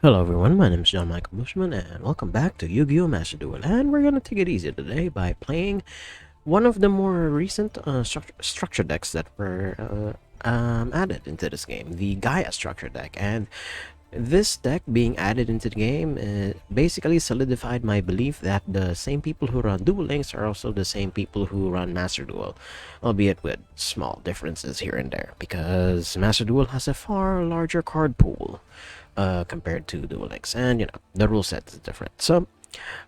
Hello everyone, my name is John Michael Bushman and welcome back to Yu-Gi-Oh! Master Duel, and we're gonna take it easy today by playing one of the more recent structure decks that were added into this game, the Gaia structure deck. And this deck being added into the game basically solidified my belief that the same people who run Duel Links are also the same people who run Master Duel, albeit with small differences here and there, because Master Duel has a far larger card pool compared to Duel Links, and the rule set is different. So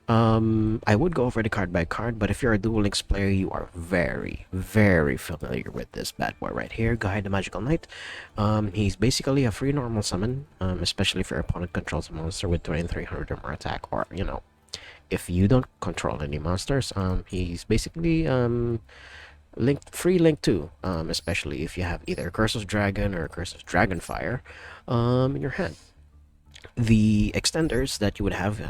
I would go over the card by card, but if you're a Duel Links player, you are very, very familiar with this bad boy right here, Guy the Magical Knight. He's basically a free normal summon, especially if your opponent controls a monster with 2300 or more attack, or if you don't control any monsters. He's basically free link 2, especially if you have either Curse of Dragon or Curse of Dragonfire in your hand. The extenders that you would have,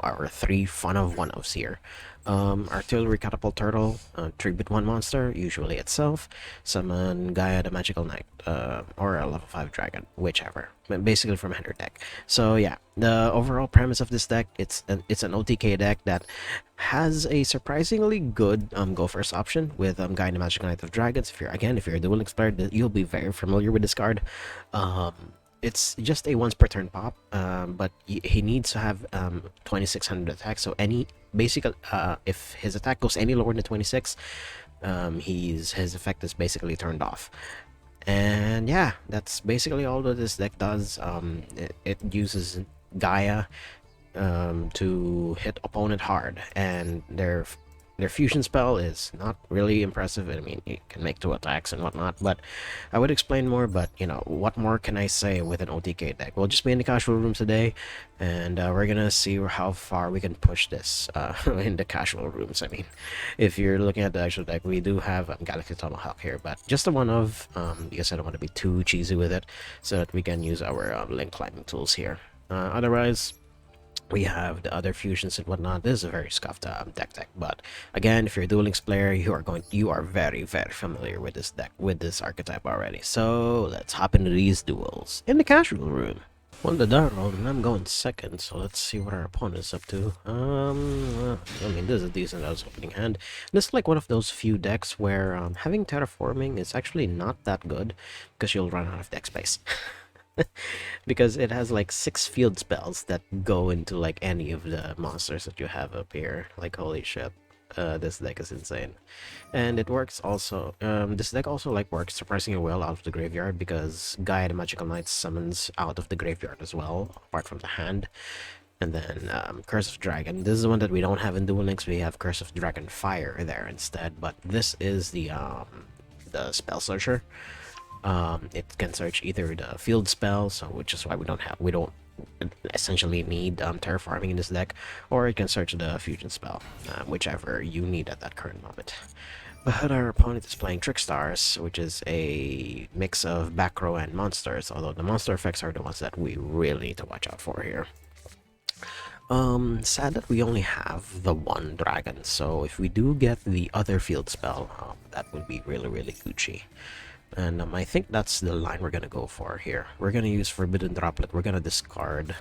are three fun of one ofs here. Artillery Catapult Turtle, 3-bit 1 monster, usually itself. Summon Gaia the Magical Knight, or a level 5 dragon, whichever. Basically from Ender deck. So yeah, the overall premise of this deck, it's an OTK deck that has a surprisingly good go first option with Gaia the Magical Knight of Dragons. If you're a Duel Links player, you'll be very familiar with this card. It's just a once per turn pop, but he needs to have 2600 attack. So if his attack goes any lower than 26, his effect is basically turned off. And yeah, that's basically all that this deck does. It uses Gaia to hit opponent hard, and their fusion spell is not really impressive. I mean, it can make 2 attacks and whatnot, but I would explain more. But what more can I say with an OTK deck? We'll just be in the casual room today, and we're gonna see how far we can push this in the casual rooms. I mean, if you're looking at the actual deck, we do have Galaxy Tomahawk here, but just a one of, because I don't want to be too cheesy with it, so that we can use our link climbing tools here. Otherwise, we have the other fusions and whatnot. This is a very scuffed deck, but again, if you're a Duel Links player, you are very, very familiar with this deck, with this archetype already. So let's hop into these duels in the casual room. Won the die roll, and I'm going second, so let's see what our opponent is up to. I mean, this is a decent opening hand. This is like one of those few decks where having terraforming is actually not that good, because you'll run out of deck space. Because it has like 6 field spells that go into like any of the monsters that you have up here. Like, holy shit, this deck is insane. And it works also, this deck also like works surprisingly well out of the graveyard, because Gaia the Magical Knight summons out of the graveyard as well, apart from the hand. And then Curse of Dragon, this is the one that we don't have in Duel Links. We have Curse of Dragon Fire there instead, but this is the spell searcher. It can search either the field spell, so which is why we don't essentially need terraforming in this deck, or it can search the fusion spell, whichever you need at that current moment. But our opponent is playing Trickstars, which is a mix of back row and monsters, although the monster effects are the ones that we really need to watch out for here. Sad that we only have the 1 dragon, so if we do get the other field spell, that would be really, really Gucci. And I think that's the line we're gonna go for here. We're gonna use Forbidden Droplet. We're gonna discard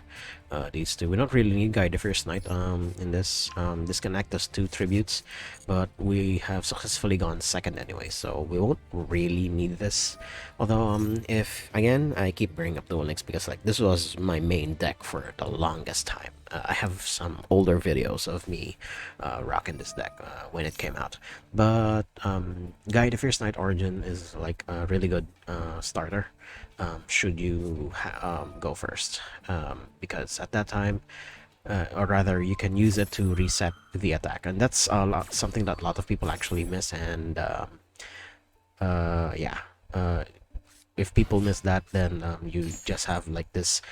these 2. We don't really need Guide the Fierce Knight in this. This can act as 2 tributes, but we have successfully gone second anyway, so we won't really need this. Although if again, I keep bringing up Duel Links because like this was my main deck for the longest time. I have some older videos of me rocking this deck when it came out. But Guy the Fierce Knight Origin is like a really good starter should you go first, because at that time, or rather, you can use it to reset the attack, and that's something that a lot of people actually miss. And yeah, if people miss that, then you just have like this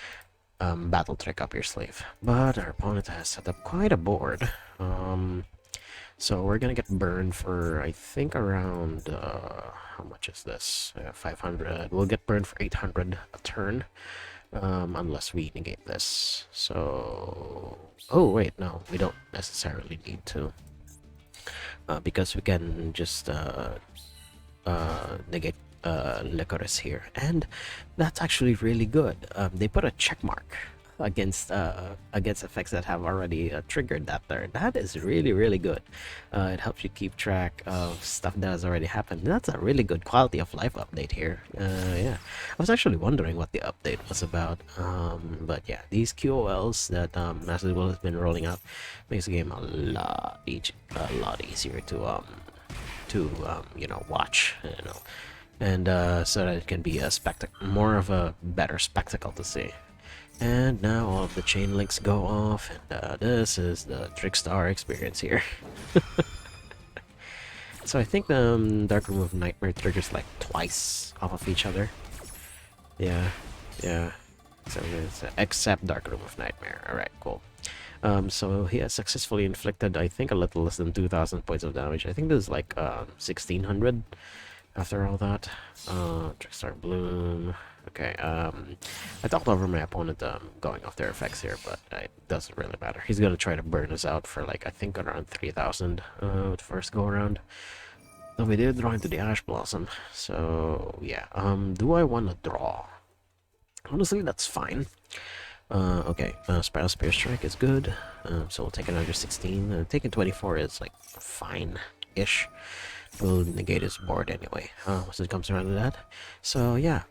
battle trick up your sleeve. But our opponent has set up quite a board. So we're gonna get burned for, I think, around how much is this? 500. We'll get burned for 800 a turn, unless we negate this. So, oh wait, no, we don't necessarily need to, because we can just negate Licorice here, and that's actually really good. They put a check mark against effects that have already triggered that turn. That is really good. It helps you keep track of stuff that has already happened. That's a really good quality of life update here. Yeah, I was actually wondering what the update was about. But yeah, these QOLs that Master Duel has been rolling out makes the game a lot easier to you know, watch, you know, and so that it can be a more of a better spectacle to see. And now all of the chain links go off, and this is the Trickstar experience here. So I think the Dark Room of Nightmare triggers like twice off of each other. Yeah, yeah. So it's except Dark Room of Nightmare. Alright, cool. So he has successfully inflicted, I think, a little less than 2,000 points of damage. I think this is like 1,600 after all that. Trickstar Bloom. Okay, I talked over my opponent going off their effects here, but it doesn't really matter. He's gonna try to burn us out for like, I think, around 3,000 the first go around. Though we did draw into the Ash Blossom, so yeah. Do I want to draw? Honestly, that's fine. Okay, Spiral Spear Strike is good, so we'll take another 16. Taking 24 is like fine-ish. Will negate his board anyway, once it comes around to that. So yeah,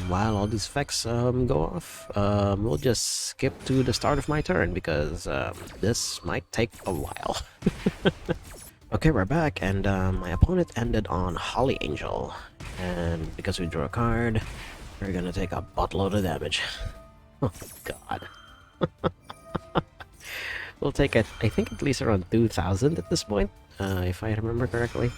while all these effects go off, we'll just skip to the start of my turn because this might take a while. Okay, we're back, and my opponent ended on Holly Angel, and because we drew a card, we're gonna take a buttload of damage. Oh god. We'll take it, I think, at least around 2,000 at this point, if I remember correctly.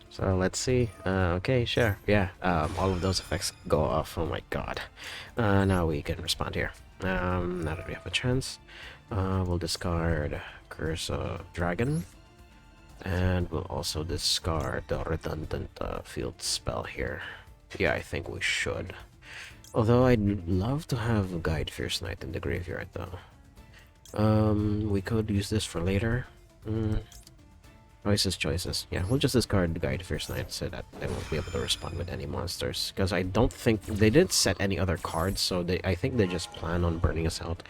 So let's see. Okay, sure. Yeah, all of those effects go off. Oh my god. Now we can respond here. Now that we have a chance, we'll discard Curse of Dragon. And we'll also discard the redundant field spell here. Yeah, I think we should. Although I'd love to have Guide Fierce Knight in the graveyard, though. We could use this for later. Choices. Yeah, we'll just discard the Guide Fierce Knight so that they won't be able to respond with any monsters. Because I don't think they didn't set any other cards, so I think they just plan on burning us out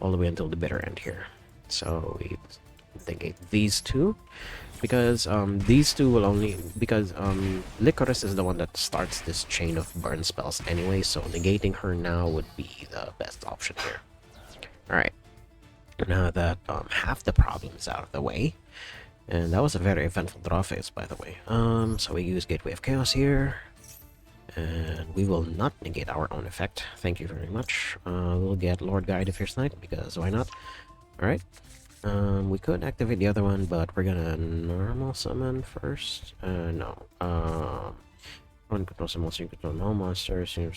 all the way until the bitter end here. So we negate these two, because these two will only, because Licorice is the one that starts this chain of burn spells anyway, so negating her now would be the best option here. Alright, now that half the problem is out of the way, and that was a very eventful draw phase, by the way. So we use Gateway of Chaos here, and we will not negate our own effect. Thank you very much. We'll get Lord Guide of Fierce Knight, because why not? Alright. We could activate the other one, but we're gonna normal summon first. No. One control some monster, control no monsters. No.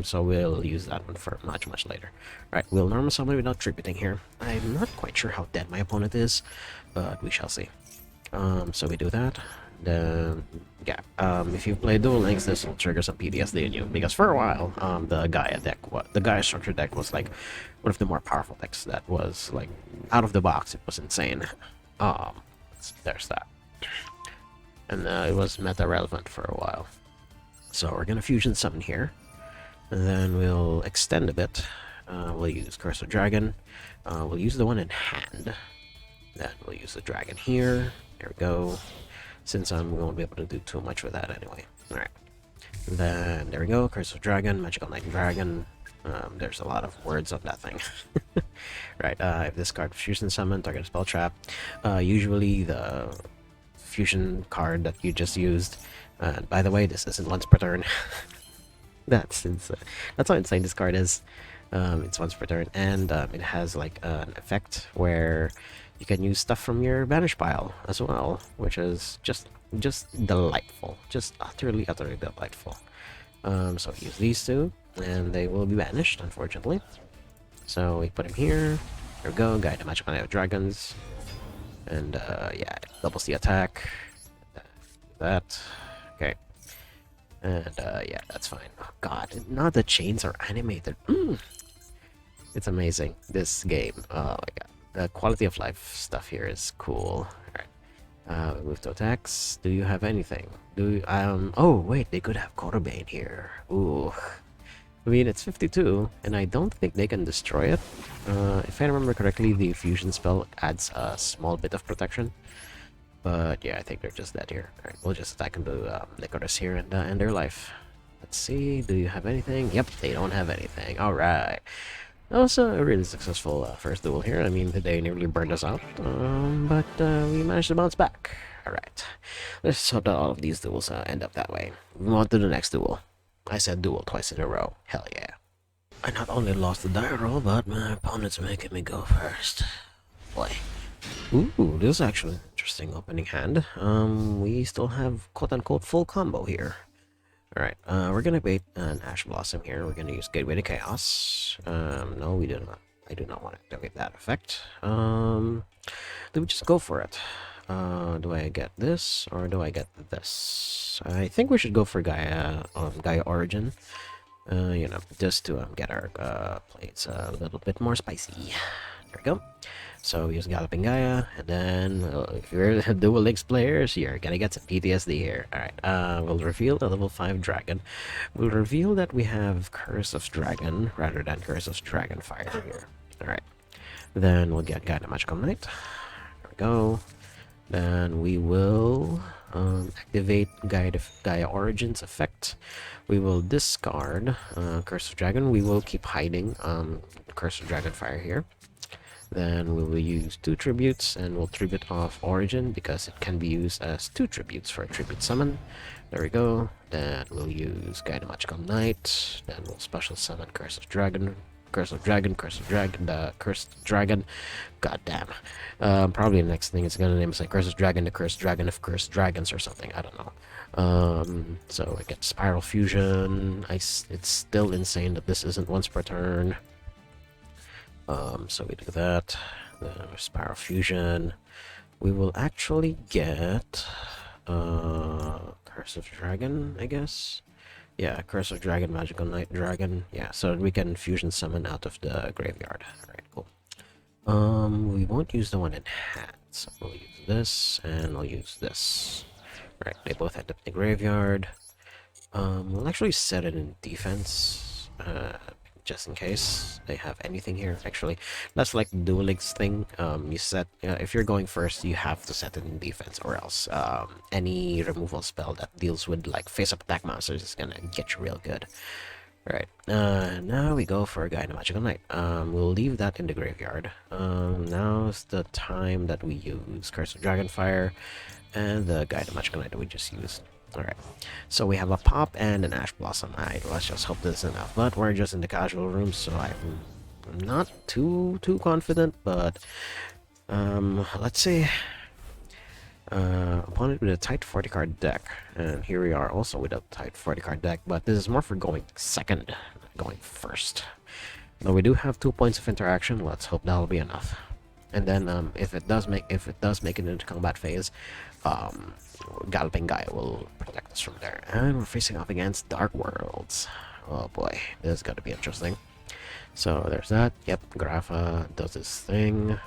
So we'll use that one for much later. Right, we'll normal summon without tributing here. I'm not quite sure how dead my opponent is, but we shall see. So we do that. Then, yeah, if you play Duel Links, this will trigger some PTSD in you, because for a while, the Gaia structure deck was like one of the more powerful decks that was like out of the box. It was insane. There's that, and it was meta relevant for a while. So we're gonna fusion summon here, and then we'll extend a bit. We'll use Curse of Dragon. We'll use the one in hand. Then we'll use the dragon here. There we go. Since we won't be able to do too much with that anyway. Alright. Then, there we go. Curse of Dragon, Magical Knight Dragon. There's a lot of words on that thing. Right, if this card fusion summon, target spell trap. Usually the fusion card that you just used. And by the way, this isn't once per turn. That's how insane this card is. It's once per turn, and it has like an effect where you can use stuff from your banish pile as well, which is just delightful, just utterly delightful. So we use these two, and they will be banished, unfortunately. So we put him here. There we go. Guide the Magical Knight of Dragons, and yeah, it doubles the attack. That okay, and yeah, that's fine. Oh god, now the chains are animated. It's amazing, this game. Oh my god. The quality of life stuff here is cool. Alright. We move to attacks. Do you have anything? Oh wait, they could have Quarterbane here. Ooh. I mean, it's 52, and I don't think they can destroy it. If I remember correctly, the fusion spell adds a small bit of protection. But yeah, I think they're just dead here. Alright, we'll just attack into Licorice here and end their life. Let's see, do you have anything? Yep, they don't have anything. Alright. That was a really successful first duel here. I mean, they nearly burned us out, but we managed to bounce back. Alright. Let's hope that all of these duels end up that way. Move on to the next duel. I said duel twice in a row. Hell yeah. I not only lost the die roll, but my opponent's making me go first. Boy. Ooh, this is actually an interesting opening hand. We still have quote-unquote full combo here. Alright, we're gonna bait an Ash Blossom here. We're gonna use Gateway to Chaos. No, we do not. I do not want to activate that effect. Do we just go for it? Do I get this, or do I get this? I think we should go for Gaia Origin. You know, just to get our plates a little bit more spicy. There we go. So use Galloping Gaia, and then if you're Duel Links players, you're gonna get some PTSD here. Alright, we'll reveal the level 5 dragon. We'll reveal that we have Curse of Dragon rather than Curse of Dragon Fire here. Alright. Then we'll get Gaia Magical Knight. There we go. Then we will activate Gaia Origins effect. We will discard Curse of Dragon. We will keep hiding Curse of Dragon Fire here. Then we will use 2 tributes, and we'll tribute off Origin because it can be used as 2 tributes for a tribute summon. There we go. Then we'll use Gaia Magical Knight. Then we'll special summon Curse of Dragon. Curse of Dragon, the Cursed Dragon. God damn. Probably the next thing it's gonna name is like Curse of Dragon, the Cursed Dragon of Cursed Dragons or something. I don't know. So I get Spiral Fusion. It's still insane that this isn't once per turn. So we do that. The Spiral Fusion. We will actually get Curse of Dragon, I guess. Yeah, Curse of Dragon, Magical Knight Dragon. Yeah, so we can fusion summon out of the graveyard. Alright, cool. We won't use the one in hand, so we'll use this, and we'll use this. Right, they both end up in the graveyard. We'll actually set it in defense, just in case they have anything here. Actually, that's like the Duel Links thing. You set if you're going first, you have to set it in defense, or else any removal spell that deals with like face-up attack monsters is gonna get you real good. Alright, now we go for a Gaia Magical Knight. We'll leave that in the graveyard. Now's the time that we use Curse of Dragonfire and the Gaia Magical Knight that we just used. Alright, so we have a Pop and an Ash Blossom. Alright, let's just hope this is enough. But we're just in the casual room, so I'm not too confident, but let's see. Opponent with a tight 40 card deck, and here we are also with a tight 40 card deck, but this is more for going second, not going first. Though we do have 2 points of interaction, let's hope that'll be enough. And then if it does make it into combat phase, Galloping Gaia will protect us from there. And we're facing off against Dark Worlds. Oh boy, this is gonna be interesting. So there's that. Yep, Grapha does his thing.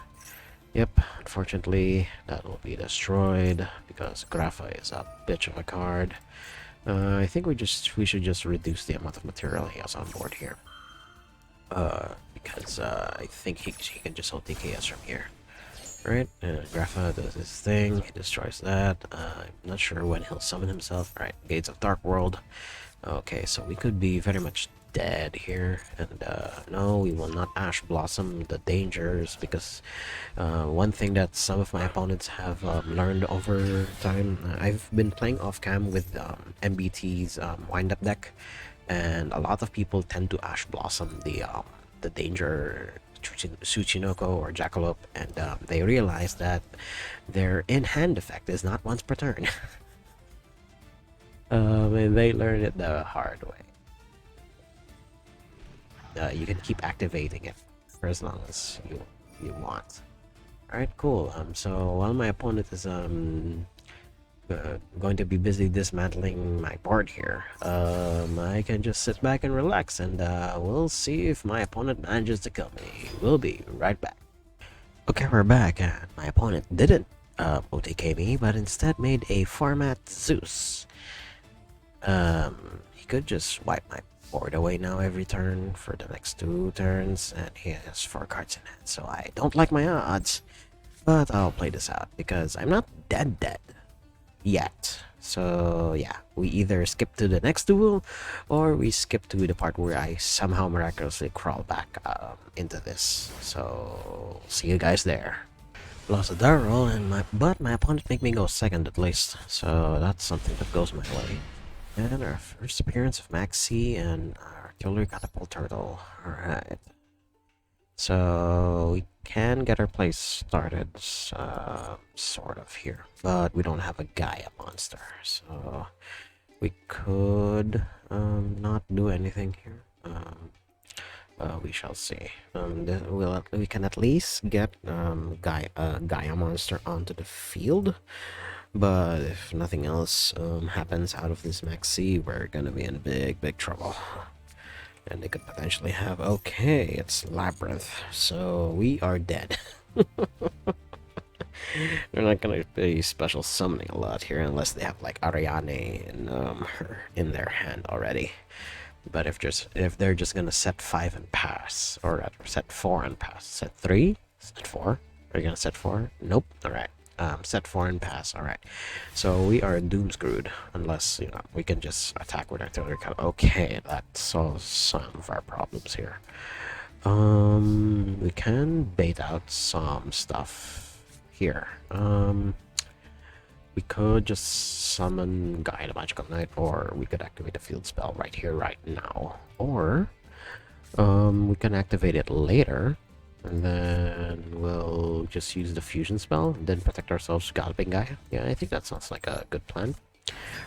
Yep, unfortunately that will be destroyed because Grapha is a bitch of a card. I think we should just reduce the amount of material he has on board here. Because I think he can just hold DKS from here. Right, Grapha does his thing, he destroys that. I'm not sure when he'll summon himself. Alright, Gates of Dark World. Okay, so we could be very much dead here, and no, we will not Ash Blossom the dangers, because one thing that some of my opponents have learned over time, I've been playing off cam with MBT's wind-up deck, and a lot of people tend to Ash Blossom the danger Tsuchinoko or Jackalope, and they realize that their in-hand effect is not once per turn. And they learned it the hard way. You can keep activating it for as long as you want. Alright, cool. So while my opponent is going to be busy dismantling my board here, I can just sit back and relax, and we'll see if my opponent manages to kill me. We'll be right back. Okay, we're back, and my opponent didn't OTK me, but instead made a format Zeus. He could just wipe my board away now every turn for the next 2 turns, and he has 4 cards in hand. So I don't like my odds, but I'll play this out because I'm not dead yet. So yeah, we either skip to the next duel, or we skip to the part where I somehow miraculously crawl back into this. So see you guys there. Lost a die roll, but my opponent make me go second at least, so that's something that goes my way. And our first appearance of Maxi and our Artillery Catapult Turtle. Alright. So we can get our place started, sort of here, but we don't have a Gaia monster, so we could not do anything here. We shall see. We can at least get Gaia monster onto the field, but if nothing else happens out of this Maxi, we're gonna be in big trouble. And they could potentially have, okay, it's Labyrinth, so we are dead. They're not gonna be special summoning a lot here unless they have like Ariane and her in their hand already. But if they're just gonna set 5 and pass, or rather set 4 and pass, set 3, set 4. Are you gonna set 4? Nope. All right. Set 4 and pass. All right. So we are doom screwed unless we can just attack with artillery. Okay, that solves some of our problems here. We can bait out some stuff here. We could just summon Gaia the Magical Knight, or we could activate a field spell right here, right now. Or we can activate it later, and then we'll just use the fusion spell, and then protect ourselves Galloping Gaia. Yeah, I think that sounds like a good plan.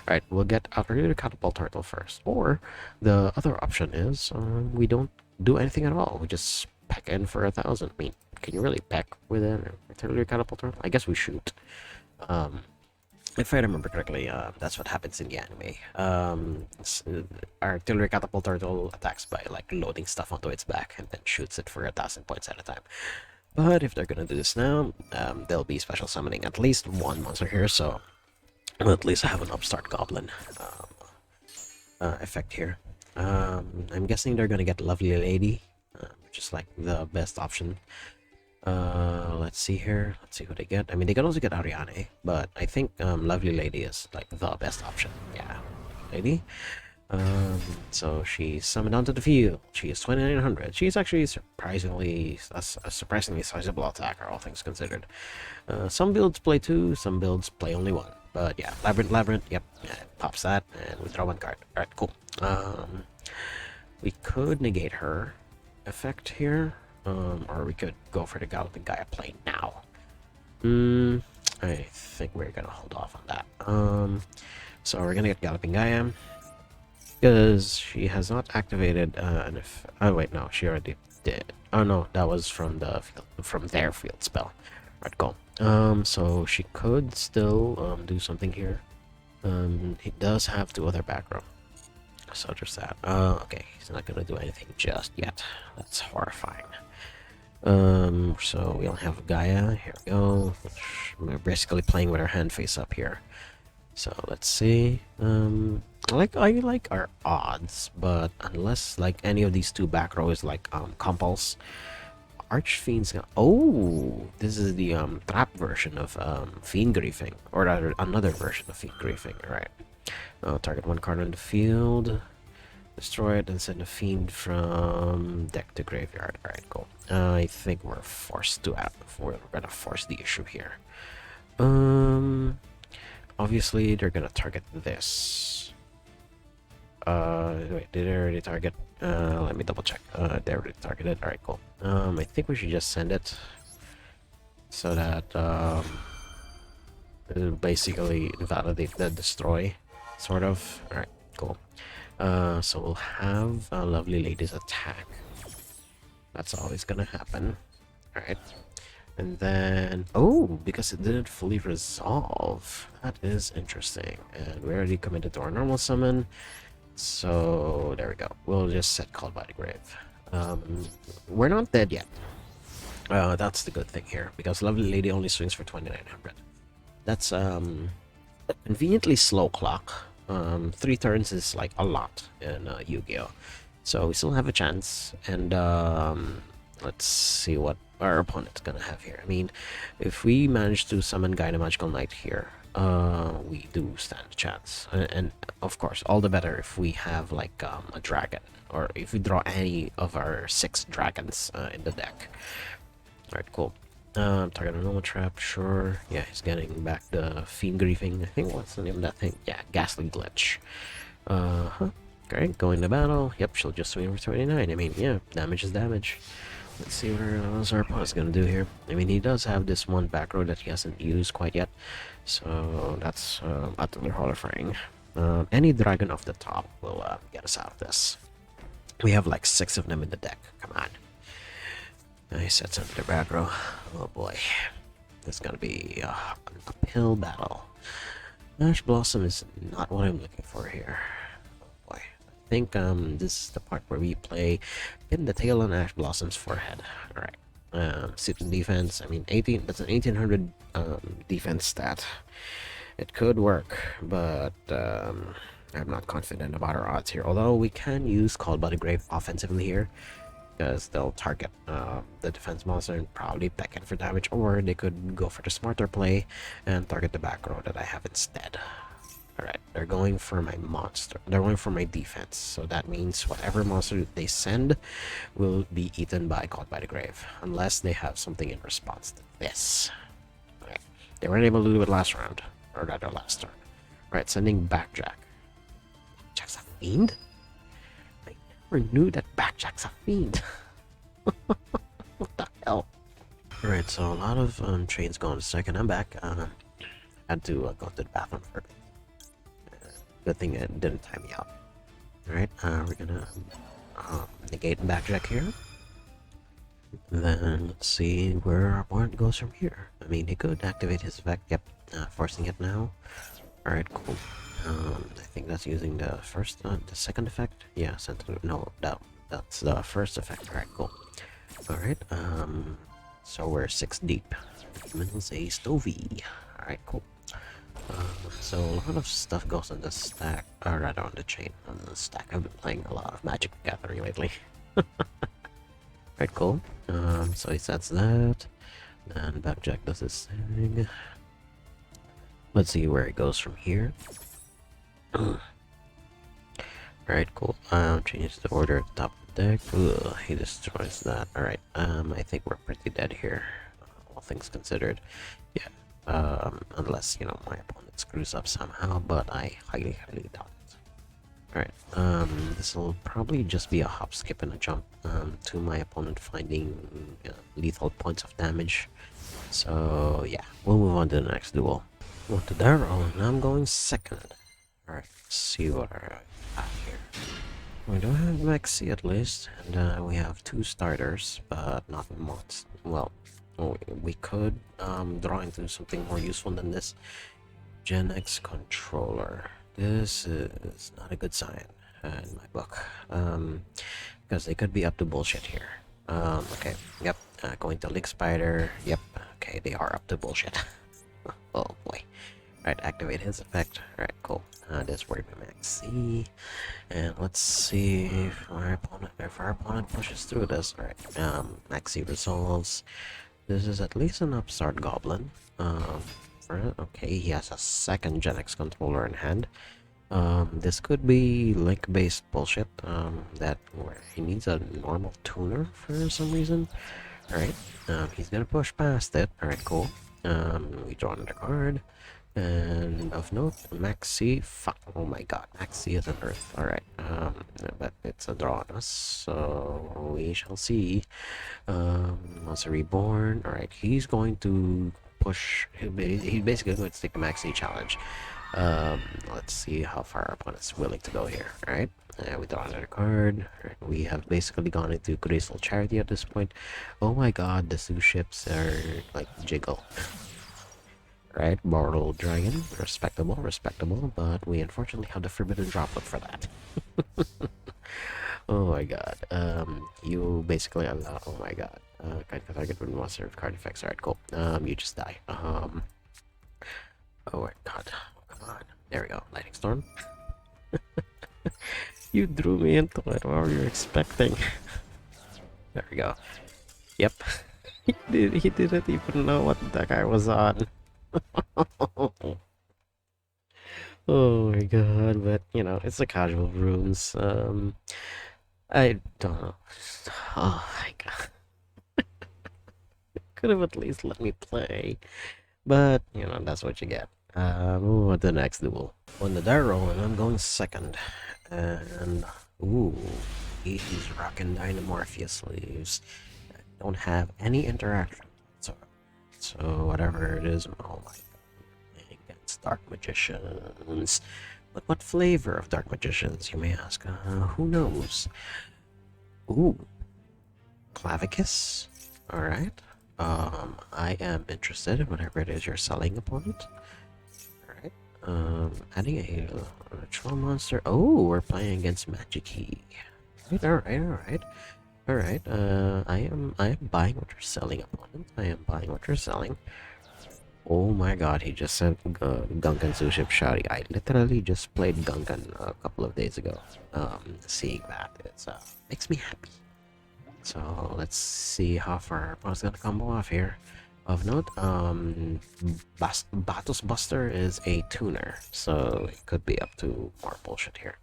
Alright, we'll get our Catapult Turtle first. Or the other option is we don't do anything at all. We just peck in for 1,000. I mean, can you really peck with an Artillery Catapult Turtle? I guess we shoot. If I remember correctly, that's what happens in the anime. Artillery Catapult Turtle attacks by like loading stuff onto its back and then shoots it for 1,000 points at a time. But if they're gonna do this now, they'll be special summoning at least one monster here, so we'll at least have an Upstart Goblin effect here. I'm guessing they're gonna get Lovely Lady, which is like the best option. Let's see here. Let's see who they get. I mean, they can also get Ariane, but I think Lovely Lady is like the best option. Yeah, Lady. So she's summoned onto the field. She is 2,900. She's actually surprisingly a surprisingly sizable attacker, all things considered. Some builds play 2, some builds play only 1. But yeah, Labyrinth. Yep, yeah, pops that, and we draw 1 card. All right, cool. We could negate her effect here. Or we could go for the Galloping Gaia play now. I think we're gonna hold off on that. So we're gonna get Galloping Gaia because she has not activated oh wait, no, she already did. Oh no, that was from their field spell. Right, cool. So she could still do something here. He does have 2 other back row. So there's that. Okay, he's not gonna do anything just yet. That's horrifying. So we don't have Gaia. Here we go. We're basically playing with our hand face up here. So let's see. I like our odds, but unless like any of these 2 back row is like compulse, Archfiend's gonna. Oh, this is the trap version of Fiend Griefing, or rather another version of Fiend Griefing. Right. Target 1 card on the field. Destroy it and send a fiend from deck to graveyard. Alright, cool. I think we're forced to we're gonna force the issue here. Obviously they're gonna target this. Wait, did they already target? Let me double check. They already targeted. Alright, cool. I think we should just send it so that it'll basically invalidate the destroy, sort of. Alright, cool. So we'll have Lovely Lady's attack. That's always gonna happen. Alright. And then... oh, because it didn't fully resolve. That is interesting. And we already committed to our normal summon. So, there we go. We'll just set Called by the Grave. We're not dead yet. That's the good thing here. Because Lovely Lady only swings for 2,900. That's, a conveniently slow clock. 3 turns is like a lot in Yu-Gi-Oh, so we still have a chance. And let's see what our opponent's gonna have here. I mean, if we manage to summon Gaia Magical Knight here, we do stand a chance. And of course, all the better if we have like a dragon, or if we draw any of our 6 dragons in the deck. Alright, cool. Target a normal trap, sure. Yeah, he's getting back the Fiend Griefing. I think, what's the name of that thing? Yeah, Ghastly Glitch. Great, going to battle. Yep, she'll just swing over 29. I mean, yeah, damage is damage. Let's see what our opponent's gonna do here. I mean, he does have this one back row that he hasn't used quite yet, so that's utterly horrifying. Any dragon off the top will get us out of this. We have like 6 of them in the deck. Come on. Nice, that's under the back row. Oh boy. This is gonna be an uphill battle. Ash Blossom is not what I'm looking for here. Oh boy. I think this is the part where we play Pin the Tail on Ash Blossom's forehead. Alright. Suit and defense. I mean, 18. That's an 1800 defense stat. It could work, but I'm not confident about our odds here. Although we can use Called by the Grave offensively here, because they'll target the defense monster and probably peck in for damage, or they could go for the smarter play and target the back row that I have instead. Alright, they're going for my monster. They're going for my defense, so that means whatever monster they send will be eaten by Caught by the Grave, unless they have something in response to this. Alright, they weren't able to do it last round, or rather last turn. Alright, sending Backjack. Backjack's a fiend? I never knew that Backjack's a fiend. What the hell? Alright, so a lot of trains going to second. I'm back. Had to go to the bathroom for a bit. Good thing it didn't time me out. Alright, we're gonna negate Backjack here. And then let's see where our opponent goes from here. I mean, he could activate his effect. Yep, forcing it now. Alright, cool. I think that's using the second effect. Yeah, Sentinel. No, that's the first effect. Alright, cool. Alright, so we're 6 deep. Humans a Stovey. Alright, cool. So a lot of stuff goes on the stack, or rather on the chain. On the stack, I've been playing a lot of Magic the Gathering lately. Alright, cool. So he sets that. Then Backjack does his thing. Let's see where it goes from here. Alright, cool. Changes the order at the top of the deck. Ugh, he destroys that. Alright, I think we're pretty dead here, all things considered. Yeah. Unless, you know, my opponent screws up somehow, but I highly doubt it. Alright, this will probably just be a hop, skip, and a jump to my opponent finding lethal points of damage. So, yeah, we'll move on to the next duel. Go to Daryl, and I'm going second. Alright, let's see what I have here. We don't have Maxi at least, and we have 2 starters, but not mods. Well, we could draw into something more useful than this. Gen X controller. This is not a good sign in my book, because they could be up to bullshit here. Okay, yep, going to Link Spider. Yep, okay, they are up to bullshit. Oh boy. Alright, activate his effect. Alright, cool. This worked with Maxi. And let's see if our opponent pushes through this. Alright, Maxi resolves. This is at least an upstart goblin. Okay, he has a second Gen X controller in hand. This could be Link-based bullshit. That where he needs a normal tuner for some reason. Alright, he's gonna push past it. Alright, cool. We draw another card. And of note, Maxi. Fuck. Oh my god, Maxi is an Earth. Alright, but it's a draw on us, so we shall see. Monster Reborn. Alright, he's going to push. He's basically going to take the Maxi challenge. Let's see how far our opponent's willing to go here. Alright, we draw another card. Right, we have basically gone into Graceful Charity at this point. Oh my god, the 2 ships are like jiggle. Right, Mortal Dragon, respectable, but we unfortunately have the Forbidden Droplet for that. Oh my god, you basically allow, oh my god, kind of target with monster of card effects. Alright, cool, you just die. Oh my god, come on, there we go, Lightning Storm. You drew me into it. What were you expecting? There we go. Yep. He didn't even know what deck I was on. Oh my god, but you know, it's the casual runes. I don't know. Oh my god. Could have at least let me play. But, you know, that's what you get. Move on to the next duel. On the die roll, and I'm going second. And, ooh, he's rocking Dynamorphia sleeves. I don't have any interaction. So whatever it is, oh my god, against Dark Magicians. But what flavor of Dark Magicians, you may ask? Who knows? Ooh, Clavicus? Alright. I am interested in whatever it is you're selling upon it. Alright. Adding a ritual monster. Oh, we're playing against Magic Key. Alright. Alright, I am buying what you're selling, opponent. I am buying what you're selling. Oh my god, he just sent Gunkan Suship Shari. I literally just played Gunkan a couple of days ago. Seeing that, it's makes me happy. So let's see how far our opponent's gonna combo off here. Of note, Batos Buster is a tuner, so it could be up to more bullshit here.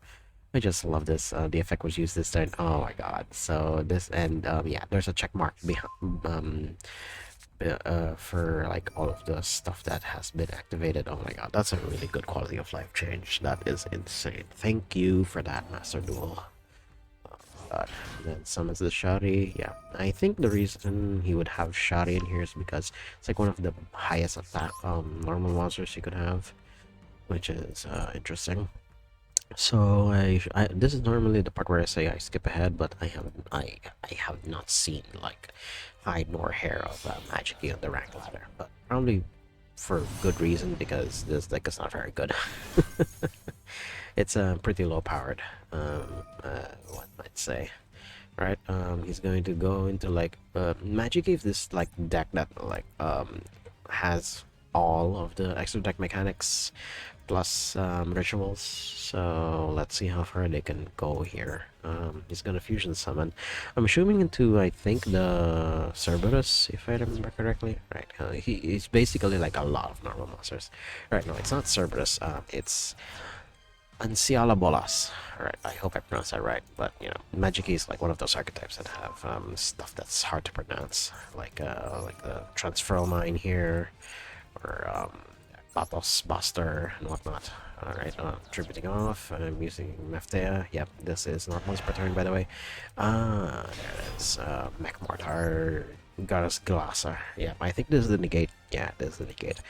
I just love this. The effect was used this turn. Oh my god. So this and yeah, there's a check mark behind for like all of the stuff that has been activated. Oh my god, that's a really good quality of life change. That is insane. Thank you for that, Master Duel. Oh my god. And then summons the Shari. Yeah, I think the reason he would have Shari in here is because it's like one of the highest attack normal monsters you could have, which is interesting. So this is normally the part where I say I skip ahead, but I have not seen like hide nor hair of Magic on the rank ladder, but probably for good reason because this deck is not very good. It's pretty low powered, one might say. Right? He's going to go into like Magic gave this like deck that like has all of the extra deck mechanics plus rituals, so let's see how far they can go here. He's gonna fusion summon. I'm assuming into I think the Cerberus, if I remember correctly. Right, he's basically like a lot of normal monsters. Right, no, it's not Cerberus. It's Anciala Bolas. Right, I hope I pronounced that right. But you know, Magic is like one of those archetypes that have stuff that's hard to pronounce, like the Transferal Mine here, or Batos Buster and whatnot. Alright, tributing off. I'm using Meftea. Yep, this is not once per turn, by the way. There it is. Mech Mortar, Goddess Glassa. Yeah, I think this is the negate. Yeah, this is the negate.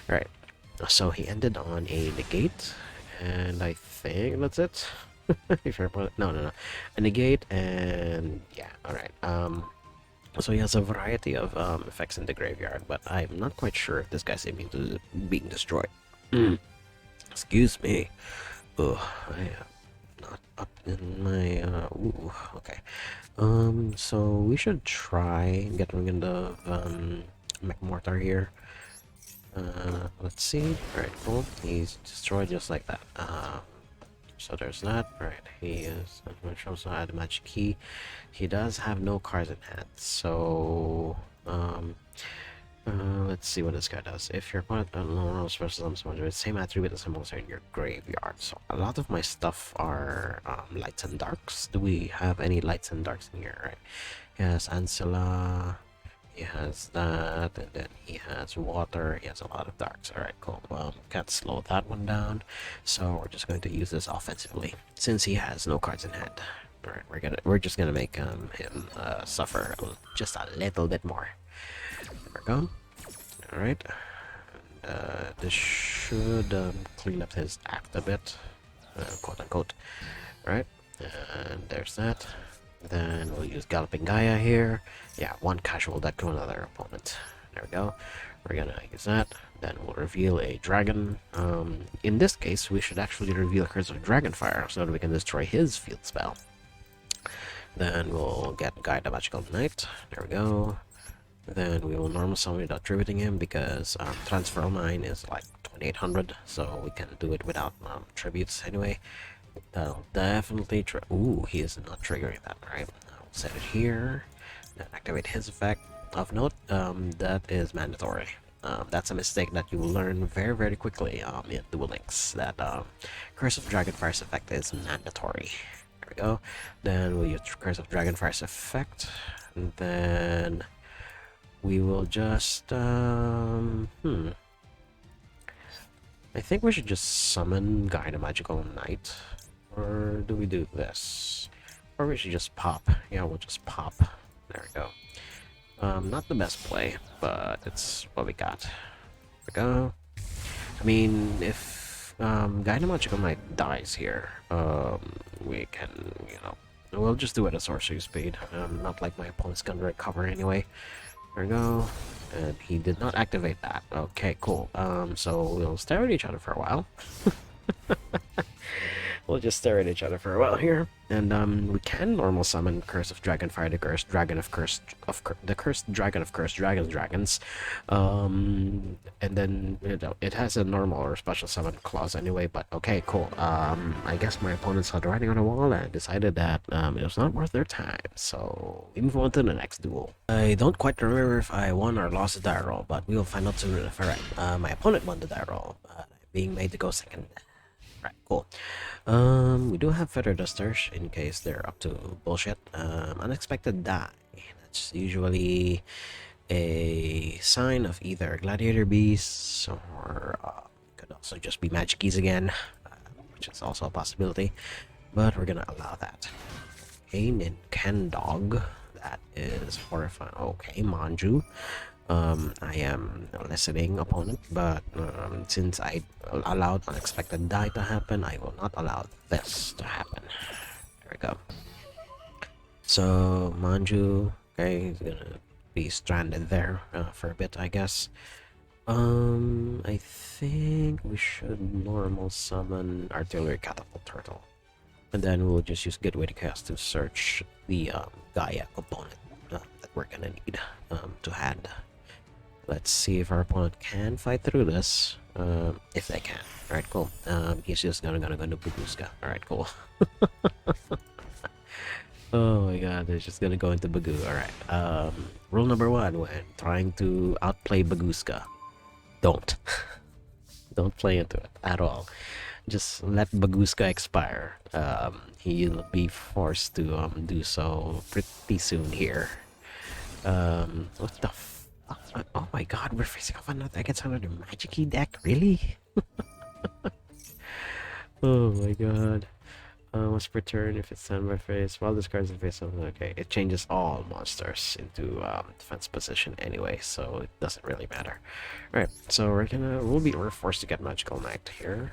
Alright, so he ended on a negate, and I think that's it. If you're no, a negate, and yeah, alright. So he has a variety of effects in the graveyard, but I'm not quite sure if this guy's immune to being destroyed. Excuse me. Ugh, I am not up in my ooh, okay. So we should try getting rid of McMortar here. Let's see. Alright, cool. He's destroyed just like that. So there's that. Right, he is also had a magic key. He does have no cards in hand. So let's see what this guy does. If your opponent rolls versus some monster with the same attribute as a monster in your graveyard. So a lot of my stuff are lights and darks. Do we have any lights and darks in here? Right. He has Ancilla. He has that, and then he has water. He has a lot of darks. All right, cool. Well, can't slow that one down, so we're just going to use this offensively since he has no cards in hand. All right, we're just gonna make him suffer just a little bit more. There we go. All right, and, this should clean up his act a bit, quote unquote. All right, and there's that. Then we'll use Galloping Gaia here. Yeah, one casual deck to another opponent. There we go. We're gonna use that. Then we'll reveal a dragon. In this case, we should actually reveal Curse of Dragonfire so that we can destroy his field spell. Then we'll get Guide the Magical Knight. There we go. Then we will normal summon without tributing him because Transfer Mine is like 2800, so we can do it without tributes anyway. That'll definitely ooh, he is not triggering that, right? I'll set it here, then activate his effect. Of note, that is mandatory. That's a mistake that you will learn very, very quickly in Duel Links. That Curse of Dragonfire's effect is mandatory. There we go. Then we'll use Curse of Dragonfire's effect, and then we will just I think we should just summon Guide a Magical Knight. Or do we do this? Or we should just pop. Yeah, we'll just pop. There we go. Not the best play, but it's what we got. There we go. I mean, if Guide a Magical Knight dies here, we can, you know, we'll just do it at sorcery speed. Not like my opponent's gonna recover anyway. There we go. And he did not activate that. Okay, cool. So we'll stare at each other for a while. We'll just stare at each other for a while here, and we can normal summon Curse of Dragonfire, the Cursed Dragon of the Cursed Dragon of Cursed Dragons, and then it has a normal or special summon clause anyway. But okay, cool. I guess my opponent saw the writing on the wall and decided that it was not worth their time, so we move on to the next duel. I don't quite remember if I won or lost the die roll, but we will find out soon enough. Alright, my opponent won the die roll, but I'm being made to go second. Right, cool. We do have feather dusters in case they're up to bullshit. Unexpected die. That's usually a sign of either gladiator beasts or could also just be magic keys again, which is also a possibility. But we're gonna allow that. Okay, Ninkendog. That is horrifying. Okay, Manju. I am a listening opponent, but since I allowed unexpected die to happen, I will not allow this to happen. There we go. So, Manju, okay, he's gonna be stranded there for a bit, I guess. I think we should normal summon Artillery Catapult Turtle. And then we'll just use Good Way to Cast to search the Gaia component that we're gonna need to hand. Let's see if our opponent can fight through this. If they can. Alright, cool. He's just gonna go to Baguska. Alright, cool. Oh my god, they're just gonna go into Bagu. Alright. Rule number 1 when trying to outplay Baguska. Don't. Don't play into it at all. Just let Baguska expire. He'll be forced to do so pretty soon here. What the oh my god, we're facing off against another Magic Key deck? Really? Oh my god. Must return if it's standby phase. While this card's in face something. Okay, it changes all monsters into defense position anyway, so it doesn't really matter. Alright, so we're forced to get Magical Knight here.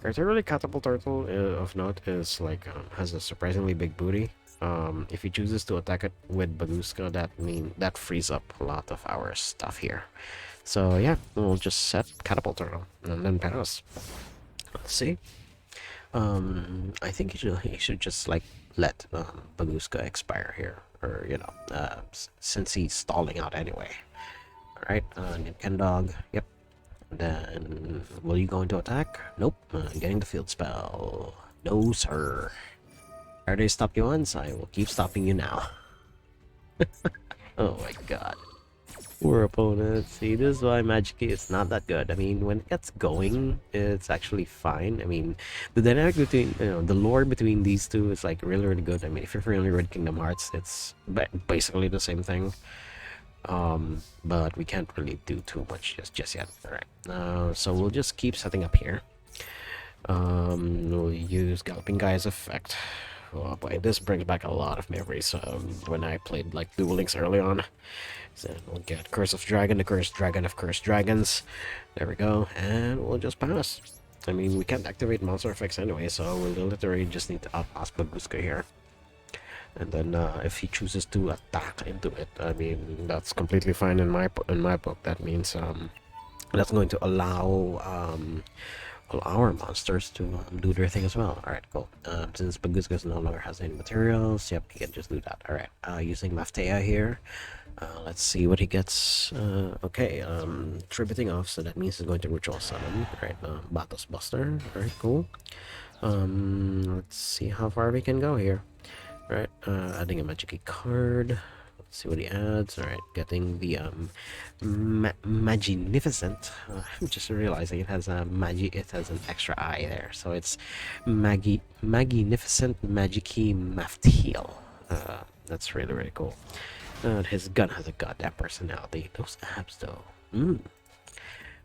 Artillery Catapult Turtle of note is like has a surprisingly big booty. If he chooses to attack it with Baguska, that frees up a lot of our stuff here. So yeah, we'll just set Catapult Turtle and then pass. Let's see. I think he should just like let Baguska expire here, or you know, since he's stalling out anyway. All right, Ninkendog. Yep. Then will you go into attack? Nope. Getting the field spell. No, sir. I already stopped you once, I will keep stopping you now. Oh my god. Poor opponent. See, this is why Magic Key is not that good. I mean, when it gets going, it's actually fine. I mean, the dynamic between, you know, the lore between these two is like really, really good. I mean, if you're familiar with Kingdom Hearts, it's basically the same thing. But we can't really do too much just yet. Alright. So we'll just keep setting up here. We'll use Galloping Guy's effect. Oh boy, this brings back a lot of memories when I played like Duel Links early on. So we'll get Curse of Dragon, the Cursed Dragon of Cursed Dragons. There we go, and we'll just pass. I mean, we can't activate monster effects anyway, so we'll literally just need to outpass Baguska here. And then if he chooses to attack into it, I mean, that's completely fine in my book. That means that's going to allow all our monsters to do their thing as well. Alright, cool. Since Baguska no longer has any materials, yep, he can just do that. Alright, using Maftea here. Let's see what he gets. Okay, tributing off, so that means he's going to ritual summon. Right, Batos Buster. Very cool. Let's see how far we can go here. Right, adding a magic key card. Let's see what he adds. Alright, getting the Magnificent. I'm just realizing it has a it has an extra eye there. So it's Magnificent Magic Key Maftil. That's really, really cool. His gun has a goddamn personality. Those abs, though.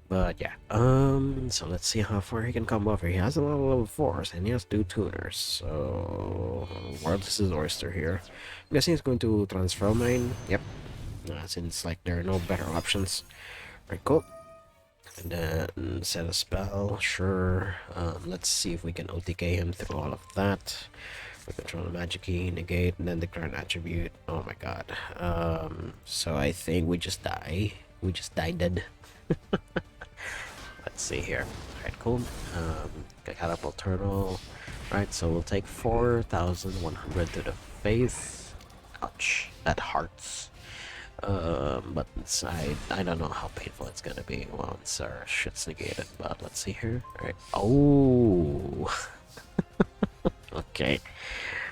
But yeah, so let's see how far he can come over. He has a level 4s and he has 2 tuners. So, world is his oyster here. I'm guessing he's going to transfer mine. Yep. Since like there are no better options. Right, cool. And then set a spell. Sure. Let's see if we can OTK him through all of that. We control the magic key, negate, and then declare an attribute. Oh my god. So I think we just die. We just died dead. Let's see here. Alright, cool. Catapult turtle. Right, so we'll take 4,100 to the face. Ouch. That hurts. But I don't know how painful it's gonna be once our shit's negated. But let's see here. Alright. Oh. Okay.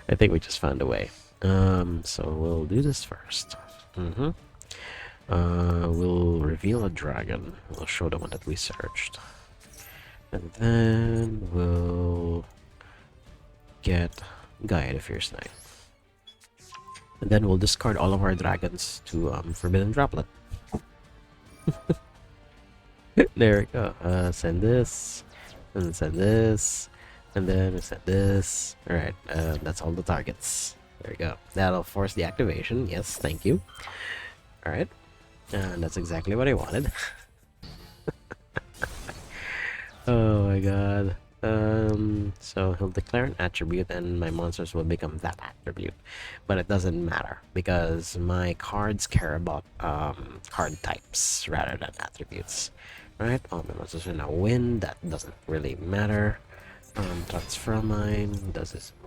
I think we just found a way. So we'll do this first. We'll reveal a dragon. We'll show the one that we searched. And then we'll get Gaia the Fierce Knight. And then we'll discard all of our dragons to Forbidden Droplet. There we go. Send this, and send this, and then we send this. Alright, that's all the targets. There we go. That'll force the activation. Yes, thank you. Alright. And that's exactly what I wanted. Oh my god. So he'll declare an attribute and my monsters will become that attribute. But it doesn't matter because my cards care about card types rather than attributes. Right? All my monsters are now win. That doesn't really matter. Transfer mine.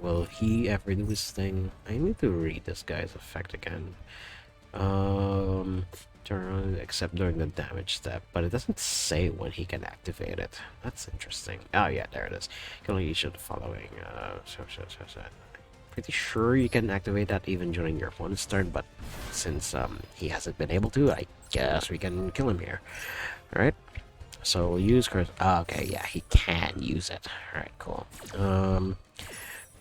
Will he ever do his thing? I need to read this guy's effect again. Turn except during the damage step, but it doesn't say when he can activate it. That's interesting. Oh yeah, there it is. You can only issue the following. Pretty sure you can activate that even during your opponent's turn, but since he hasn't been able to, I guess we can kill him here. All right. So we'll use curse. Okay, yeah, he can use it. All right, cool.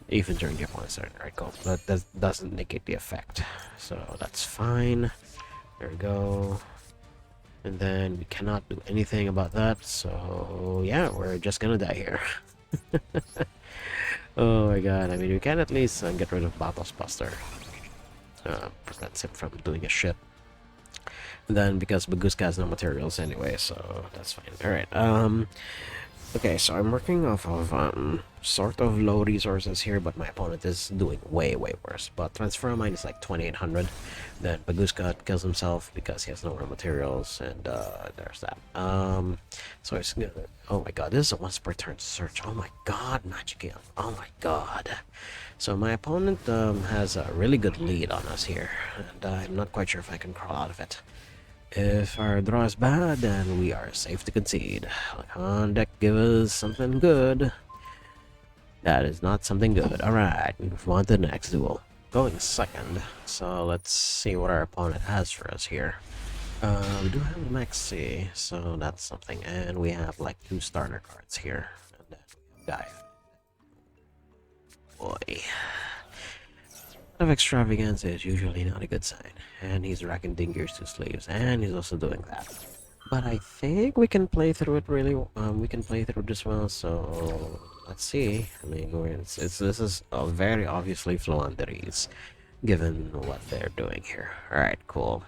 Even during your opponent's turn. All right, cool. But that doesn't negate the effect, so that's fine. There we go. And then we cannot do anything about that, so yeah, we're just gonna die here. Oh my god, I mean, we can at least get rid of Batos Buster. Prevents him from doing a shit. And then, because Baguska has no materials anyway, so that's fine. Alright, okay, so I'm working off of sort of low resources here, but my opponent is doing way worse. But transfer mine is like 2,800. Then Baguska kills himself because he has no raw materials, and there's that. So it's gonna. Oh my god, this is a once per turn search. Oh my god, Magic. Oh my god. So my opponent has a really good lead on us here, and I'm not quite sure if I can crawl out of it. If our draw is bad, then we are safe to concede. Like on deck, give us something good. That is not something good. Alright, move on to the next duel. Going second, so let's see what our opponent has for us here. We do have Maxi, so that's something, and we have like 2 starter cards here. And then we have Dive. Boy. Of extravagance is usually not a good sign, and he's racking dingers to slaves, and he's also doing that. But I think we can play through it really. We can play through this well. So let's see. I mean, this is very obviously Fluanderies, given what they're doing here. All right, cool.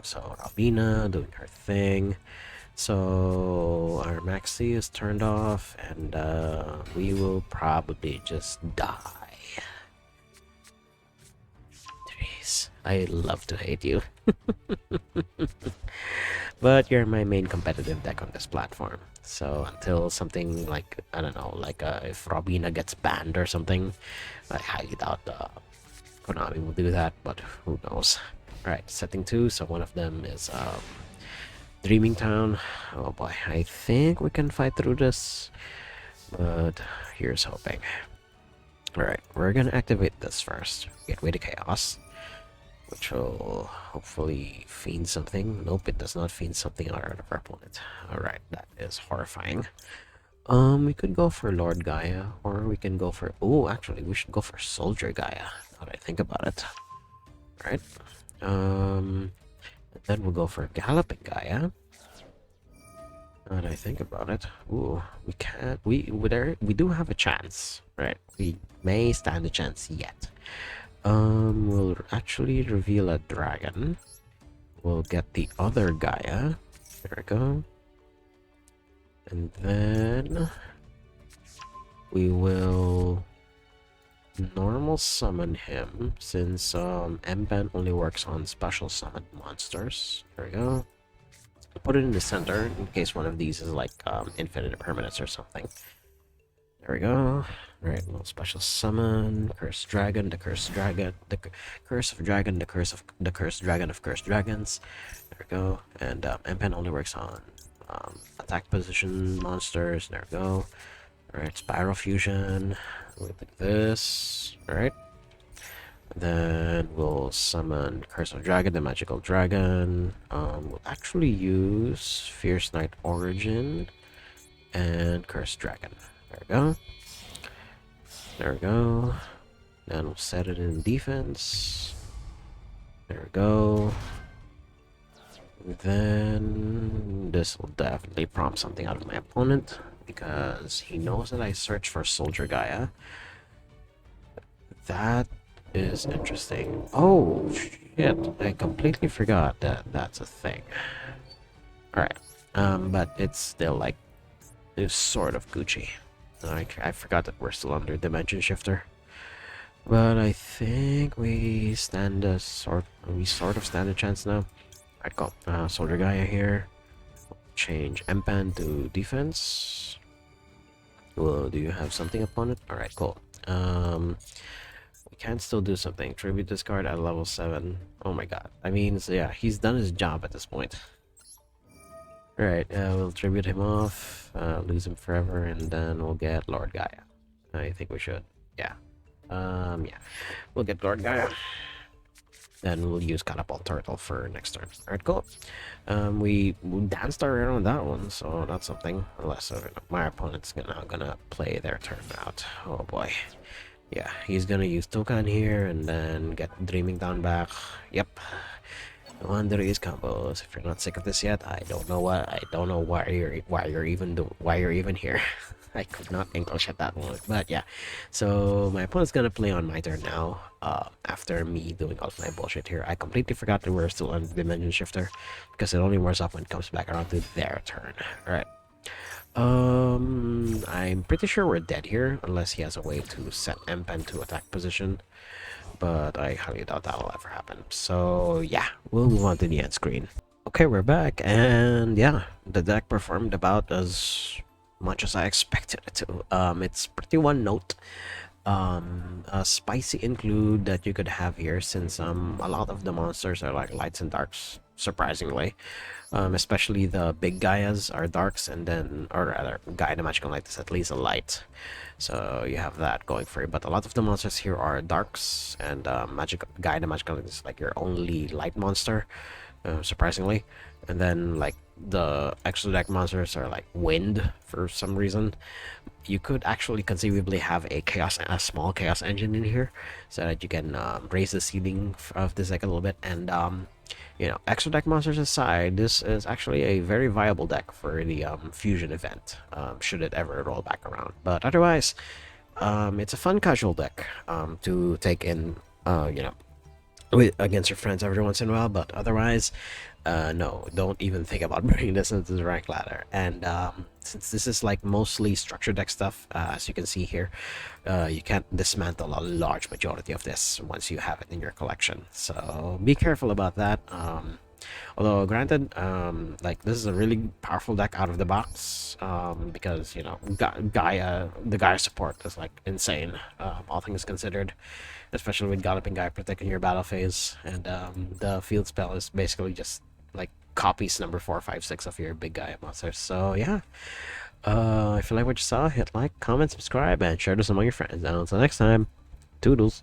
So Robina doing her thing. So our Maxi is turned off, and we will probably just die. I love to hate you. But you're my main competitive deck on this platform. So until something like, I don't know, like if Robina gets banned or something, I highly doubt Konami will do that, but who knows. Alright, setting 2, so one of them is Dreaming Town. Oh boy, I think we can fight through this, but here's hoping. Alright, we're gonna activate this first. Gateway to Chaos, which will hopefully fiend something. Nope, it does not fiend something out of our opponent. Alright, that is horrifying. We could go for Lord Gaia, or we can go for... Oh, actually, we should go for Soldier Gaia, now that I think about it. Alright. Then we'll go for Galloping Gaia. Now that I think about it. Ooh, we can't... We do have a chance, right? We may stand a chance yet. We'll actually reveal a dragon. We'll get the other Gaia. There we go. And then we will normal summon him, since M-Pen only works on special summoned monsters. There we go. Put it in the center in case one of these is like infinite permanence or something. There we go. Alright, little special summon, Cursed Dragon, the Cursed Dragon, the Curse of Dragon, the Cursed Dragon of Cursed Dragons. There we go. And M-Pen only works on attack position monsters. There we go. Alright, Spiral Fusion. We'll take this. Alright. Then we'll summon Curse of Dragon, the Magical Dragon. We'll actually use Fierce Knight Origin and Cursed Dragon. There we go. There we go. Then we'll set it in defense. There we go. Then this will definitely prompt something out of my opponent, because he knows that I search for Soldier Gaia. That is interesting. Oh shit, I completely forgot that that's a thing. Alright, but it's still like, it's sort of Gucci. I forgot that we're still under Dimension Shifter. But I think we sort of stand a chance now. Alright, go. Soldier Gaia here. Change M-Pen to defense. Well, do you have something upon it? Alright, cool. We can still do something. Tribute this card at level 7. Oh my god. I mean, so yeah, he's done his job at this point. Alright, we'll tribute him off, lose him forever, and then we'll get Lord Gaia. I think we should. Yeah. Yeah. We'll get Lord Gaia. Then we'll use Catapult Turtle for next turn. Alright, cool. We danced around on that one, so that's something. Unless my opponent's gonna play their turn out. Oh boy. Yeah, he's gonna use Toucan here and then get Dreaming Down back. Yep. No wonder these combos. If you're not sick of this yet, I don't know why you're even here. I could not English at that moment, but yeah. So my opponent's gonna play on my turn now. After me doing all of my bullshit here, I completely forgot that we're still on Dimension Shifter, because it only wears off when it comes back around to their turn. All right. I'm pretty sure we're dead here unless he has a way to set M-Pen to attack position, but I highly doubt that'll ever happen. So yeah, we'll move on to the end screen. Okay, we're back, and yeah, the deck performed about as much as I expected it to. It's pretty one note. A spicy include that you could have here, since a lot of the monsters are like lights and darks, surprisingly. Especially the big Gaias are darks, and then, or rather, Gaia the Magical Light is at least a light. So you have that going for you. But a lot of the monsters here are darks, and Gaia the Magical Light is like your only light monster, surprisingly. And then like the extra deck monsters are like wind for some reason. You could actually conceivably have a small chaos engine in here, so that you can raise the ceiling of this deck a little bit. And you know, extra deck monsters aside, this is actually a very viable deck for the fusion event, should it ever roll back around. But otherwise, it's a fun casual deck to take in, you know, against your friends every once in a while. But otherwise, no, don't even think about bringing this into the rank ladder. And since this is like mostly structure deck stuff, as you can see here, you can't dismantle a large majority of this once you have it in your collection, so be careful about that. Although, granted, like this is a really powerful deck out of the box, because you know the Gaia support is like insane, all things considered, especially with Galloping Gaia protecting your battle phase, and the field spell is basically just like copies number 4, 5, 6 of your big Gaia monsters. So yeah, if you like what you saw, hit like, comment, subscribe, and share this among your friends. And until next time, toodles.